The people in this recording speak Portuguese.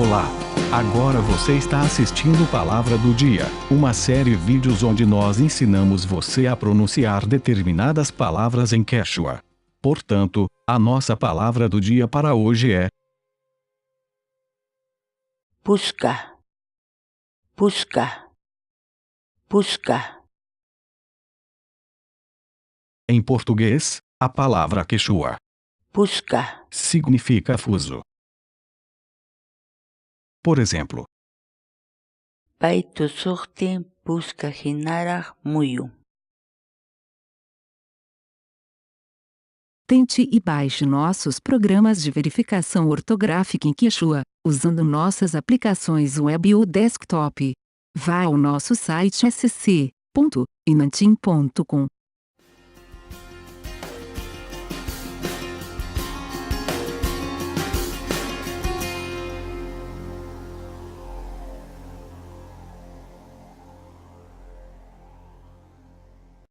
Olá! Agora você está assistindo Palavra do Dia, uma série de vídeos onde nós ensinamos você a pronunciar determinadas palavras em Quechua. Portanto, a nossa palavra do dia para hoje é busca, busca, busca. em português, a palavra Quechua Busca, significa fuso. Por exemplo, Paito sorte busca hinarah muyu. Tente e baixe nossos programas de verificação ortográfica em Quechua, usando nossas aplicações web ou desktop. Vá ao nosso site sc.inantim.com.